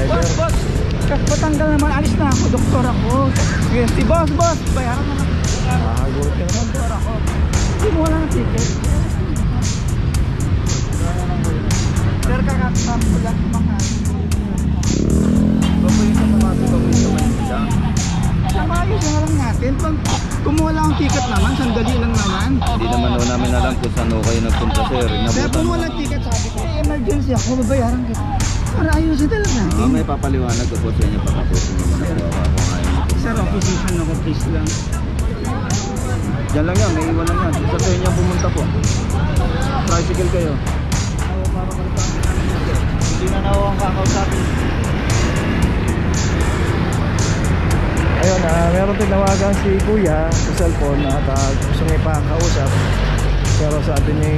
driver. Boss, patanggal naman, alis na ako, doktor ako. Yes, si boss, bayaran naman. Gulat ka naman. Doktor ako. Hindi mo wala ng ticket. Sir, kakatap ko lang mga. Papayin sa mga papayin sa Manila. Ayos na lang natin. Pag kumuha lang ang ticket naman, sandali lang naman. Hindi naman ho namin alam kung saan ho kayo nagpunta, sir. Sir, kung walang ticket, sabi ko, emergency ako, babayaran kita. Para ayusin talaga natin. May papaliwanag ko po sa inyo pagkapusin nyo muna po ako ngayon. Sir, opposition ako, please lang. Diyan lang yan, may iwan lang yan. Isa sa inyo pumunta po. Tricycle kayo. Hindi na nawawang kakausapin. Ayun, meron tinawagan si Kuya sa cellphone at gusto niya ipakausap. Pero sabi ni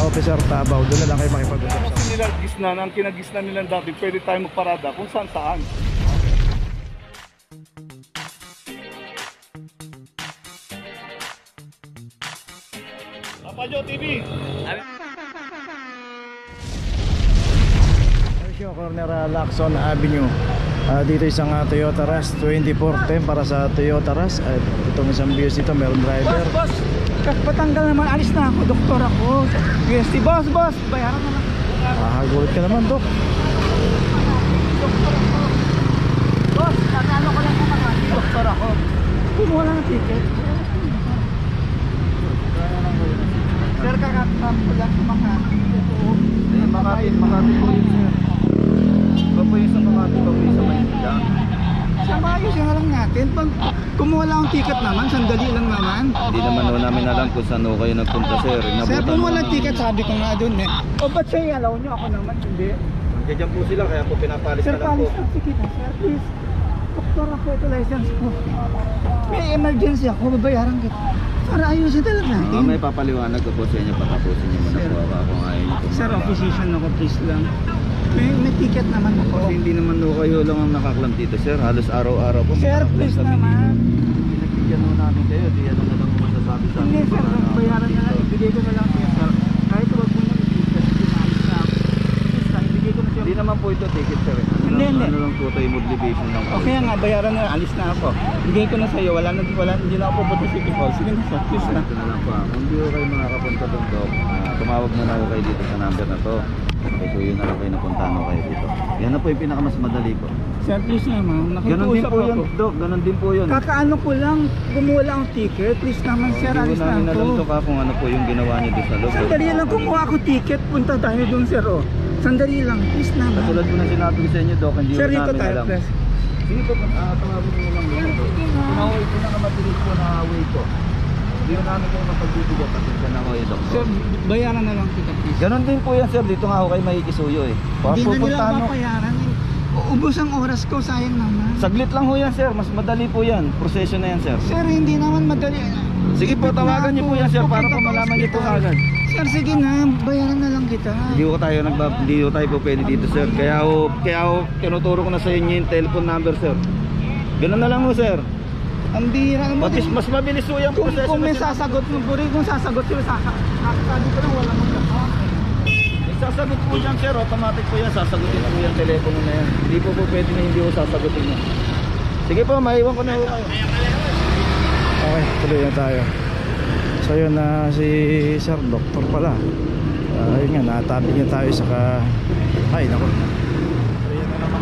Officer Tabaw, doon na lang kayo makipag-usap. Kasi nila gisnan, ang kinagisnan nila dati, pwede tayo magparada kung saan saan. Papajo TV! Yung corner Lacson Avenue. Dito isang Toyota Rush 2410 para sa Toyota Rush. At itong isang Vios dito, meron driver. Boss, patanggal naman, alis na ako, doktor ako. Yes, si boss, bayaran naman. Gulat ka naman, Dok. Doktor ako. Boss, kakano ko lang naman, doktor ako. Kumuha lang ng ticket. Sir, kakatap ko lang mga. Makati po yun, sir. Papayin sa Makati, papayin sa Manila. Ayos na lang natin. Pag kumuha lang ang ticket naman, sandali lang naman. Hindi naman ho namin alam kung saan ho kayo nagpunta, sir. Sir, kung walang ticket, sabi ko nga dun eh. O ba't siya i-allow nyo? Ako naman, hindi. Nandiyan po sila, kaya po pinapalis Sir, na lang po. palis lang si kita, sir, please. Doktor ako, ito license ko. May emergency ako, babayaran kita. Para ayusin talaga natin. May papaliwanag ko po sa inyo pagkapusin nyo muna Sir. po ako ngayon. Sir, opposition ako, please lang. May ticket naman ako. Kasi hindi naman ho kayo lang ang nakaklam dito, sir. Halos araw-araw po. Sir, please naman. Pinagbigyan ho namin kayo. Di ano na lang masasabi sa Hindi, sir, bayaran na lang. Ibigay ko na lang siya, sir. Kahit huwag mo nang i-ticket, ibigay ko na siya. Hindi naman po ito ticket, sir. Hindi. Ano lang po tayo, motivation lang po. Okay nga, bayaran na, alis na ako. Bigay ko na sa'yo, hindi na ako pupunta sa City Hall. Sige na, sir, please na. Ito na lang po. Kung hindi ho kayo makakapunta doon, Dok, tumawag muna ho kayo dito sa number na to. Okay, so yun na lang kayo napuntahan ho kayo dito. Yan na po yung pinakamas madali po. Sir, please naman, Ganon din nakikiusap po yun, ako. Dok. Ganon din po yun. Kakaano ko lang, gumawa lang ang ticket. Please naman, sir, Hindi alis ko na namin alam, ako. Dok, kung ano po yung ginawa niyo doon sa loob. Sandali lang, kumuha ako ticket. Punta tayo doon, sir, oh. Sandali lang, please naman. Katulad ko na sinabi ko sa inyo, Dok, hindi Sir, ko dito namin tayo, alam. please. Sige po, tawagin mo lang dito. Pinaway ko na kamatilis po na way ko. Hindi ko namin kayo mapagbibigyan kasi dyan ako eh, Dok. Sir, bayaran na lang kita, please. Ganon din po yan, sir. Dito nga ako kayo makikisuyo eh. Hindi na nila Pupuntahan mo. mapayaran. Ubus ang oras ko, sayang naman. Saglit lang ho yan, sir. Mas madali po yan. Proseso na yan, sir. Sir, hindi naman madali. Sige po, tawagan niyo po yan, sir, para po malaman niyo po agad. Sir, sige na, bayaran na lang kita. Hindi ko tayo po pwede dito, sir. Kaya ho, tinuturo ko na sa inyo yung telephone number, sir. Ganon na lang ho, sir. Ang bira mo. Mas mabilis ho yung proseso. Kung may na, sir. sasagot mo, kung sasagot sila, sabi ko lang, wala mong kasama. Sasagot po yan, sir. Automatic po yan. Sasagutin po yung telepono na yan. Hindi po pwede na hindi ko sasagutin yan. Sige po, maiwan ko na ho kayo. Okay, tuloy na tayo. So yun na si Sir, doktor pala. Ayun nga, natabi niya tayo saka... Ay, naku. Ayun na naman.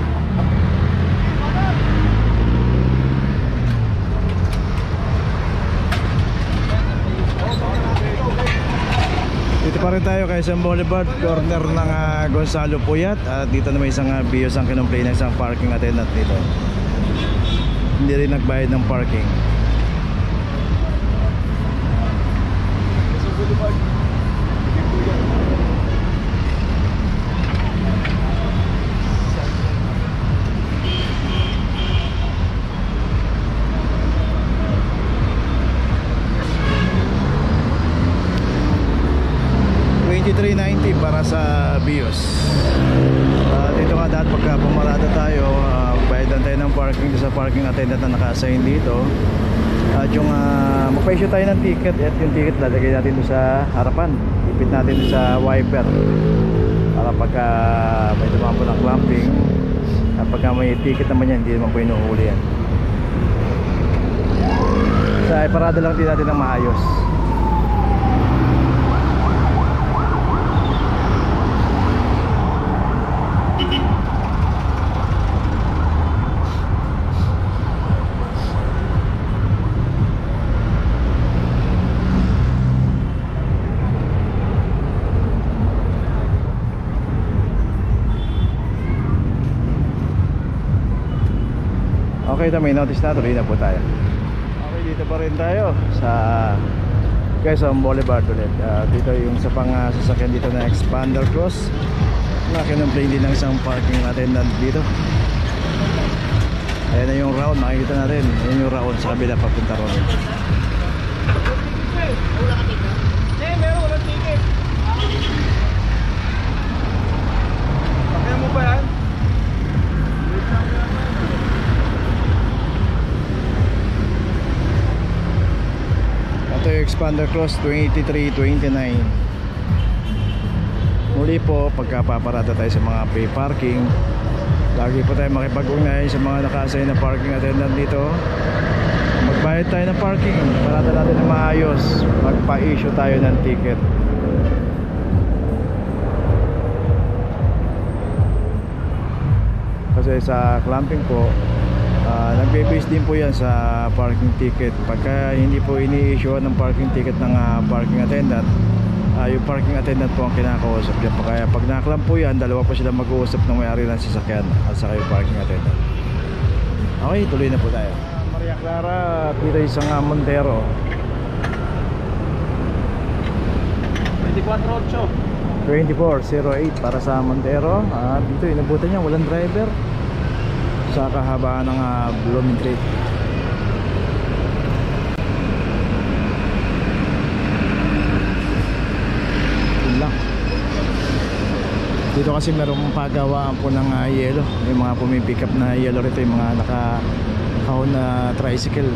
Dito pa rin tayo kay San Boulevard, corner ng Gonzalo Puyat. At dito na may isang Vios ang kinumpli ng isang parking attendant dito. Hindi rin nagbayad ng parking. Boulevard. 2390 para sa Vios. Dito nga dahil pagka pumarada tayo, bayadan tayo ng parking sa parking attendant na naka-assign dito. At yung magpa-issue tayo ng ticket, at yung ticket lalagay natin doon sa harapan, ipit natin doon sa wiper para pagka may dumampo ng clamping, pagka may ticket naman yan, hindi naman po inuhuli yan. Sa parada lang din natin ng maayos. Okay, ito may notice na, tuloy na po tayo. Okay, dito pa rin tayo sa Quezon Boulevard ulit. Dito yung sa sasakyan dito na Expander Cross. Nakinumplain din ng isang parking attendant dito. Ayan na yung round, makikita natin. Ayan yung round sa kabila papunta ron. Meron walang ticket. Pakaya mo ba yan? Ito yung Expander Cross 2329. Muli po, pagkapaparada tayo sa mga pay parking, lagi po tayo makipag-ugnayan sa mga naka-assign na parking attendant dito. Magbayad tayo ng parking, parada natin na maayos, magpa-issue tayo ng ticket. Kasi sa clamping po, nagbe-base din po yan sa parking ticket. Pagka hindi po ini-issue ng parking ticket ng parking attendant, yung parking attendant po ang kinakausap dyan. Kaya pag naklam po yan, dalawa po sila mag-uusap ng may-ari ng sasakyan at saka yung parking attendant. Okay, tuloy na po tayo. Maria Clara, dito isang Montero. 2408 para sa Montero. Dito inabutan niya, walang driver sa kahabaan ng Blooming Trade. Dito kasi merong pagawaan po ng yelo. Yung mga pumipick up na yelo rito, yung mga nakakahon na tricycle.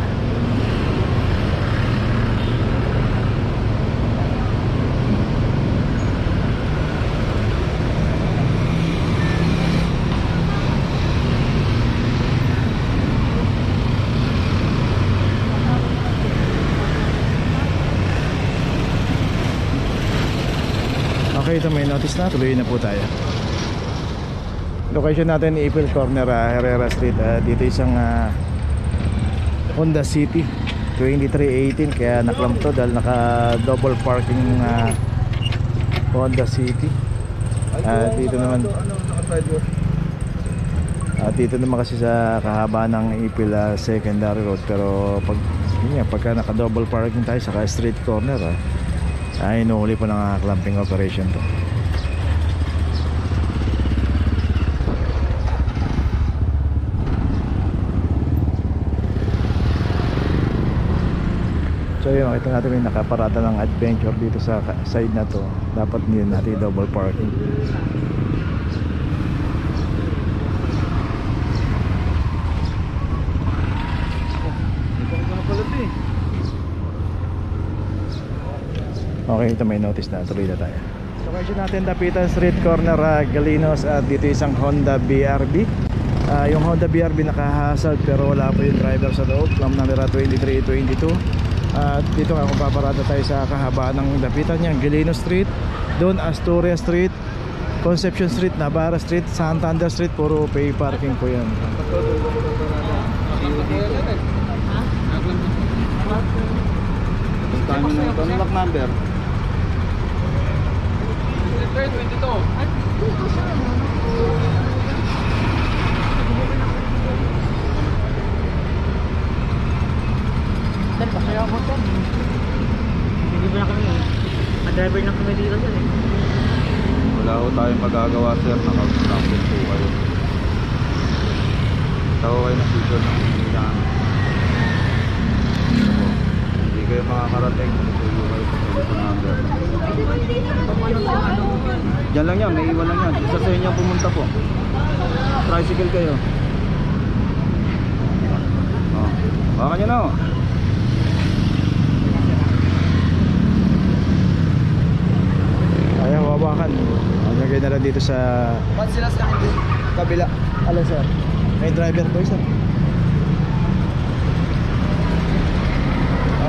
Okay, ito may notice na, tuloy na po tayo. Location natin April Corner, Herrera Street. Dito isang Honda City 2318, kaya naklam to dahil naka double parking Honda City. Dito naman dito naman kasi sa kahaba ng April secondary road, pero pagka naka double parking tayo sa street corner, ay inuhuli po ng clamping operation to. So yun, makita natin may nakaparada ng adventure dito sa side na to. Dapat din natin double parking. Okay, ito may notice na, tuloy na tayo. Location natin, Dapitan Street Corner, Galinos. At dito isang Honda BRB. Yung Honda BRB naka-hazard pero wala po yung driver sa loob. Claim number 2322. At dito nga kung paparada tayo sa kahabaan ng Dapitan niya, Galinos Street, doon Asturias Street, Concepcion Street, Navarra Street, Santander Street, puro pay parking po yan. Lock number 22. Sir, pasaya ako sir. Hindi ba na kami driver na kami dito sir eh. Wala ko tayong magagawa sir, naka-cancel po kayo. Tawa kayo ng picture ng hinihingaan. Hindi kayo makakarating, matutuyo kayo sa telephone number. Diyan lang yan, may iwan lang yan. Isa sa inyo pumunta po. Tricycle kayo. Baka nyo na o. Ayaw, hawakan. Lagay na lang dito sa Ba't sila sa kabila? Alin sir? May driver po sir.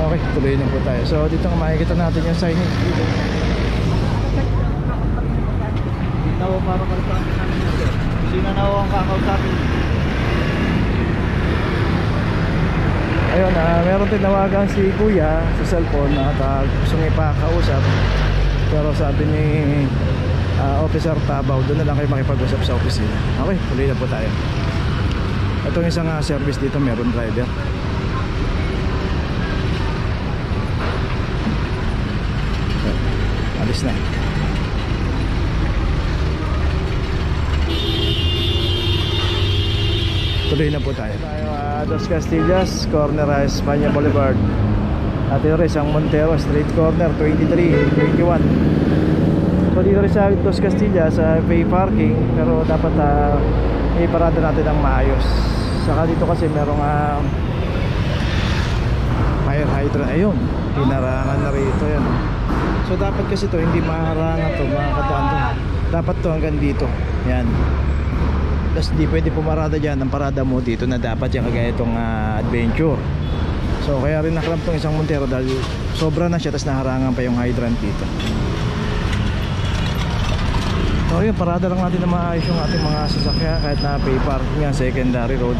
Okay, tuloy na po tayo. So dito makikita natin yung signage dito. Dito para kalsapin namin yun, sir. Sino na ho ang kakausapin? Ayun, meron tinawagan si kuya sa cellphone at gusto niya ipakausap. Pero sabi ni Officer Tabaw, doon na lang kayo makipag-usap sa opisina. Okay, tuloy na po tayo. Itong isang service dito, meron driver. Alis na. Tuloy na po tayo. Dos Castillas, corner España Boulevard. At yun rin isang Montero, street corner 23, 21. So dito rin sa Dos Castillas, pay parking. Pero dapat iparada natin ang maayos. Saka dito kasi merong fire hydrant. Ayun, hinarangan na rito yan. So dapat kasi to hindi maharangan to, makakataan to. Dapat to hanggang dito. Yan. Tapos di pwede pumarada dyan. Ang parada mo dito na dapat yung kagaya itong adventure. So kaya rin nakrap tong isang Montero dahil sobra na siya, tapos naharangan pa yung hydrant dito. So yun, parada lang natin na maayos yung ating mga sasakyan kahit na pay parking nga, secondary road.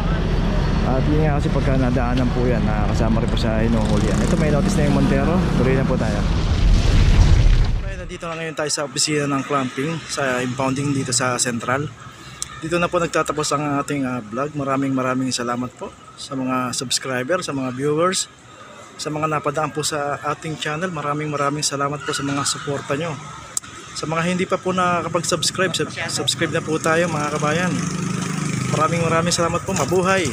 At yun nga kasi pagka nadaanan po yan, nakakasama rin po sa hinuhuli yan. Ito may notice na yung Montero. Tuloy na po tayo. Okay, nandito na ngayon tayo sa opisina ng clamping, sa impounding dito sa Central. Dito na po nagtatapos ang ating vlog. Maraming salamat po sa mga subscriber, sa mga viewers, sa mga napadaan po sa ating channel. Maraming salamat po sa mga suporta nyo. Sa mga hindi pa po nakakapag-subscribe, subscribe na po tayo mga kabayan. Maraming salamat po. Mabuhay!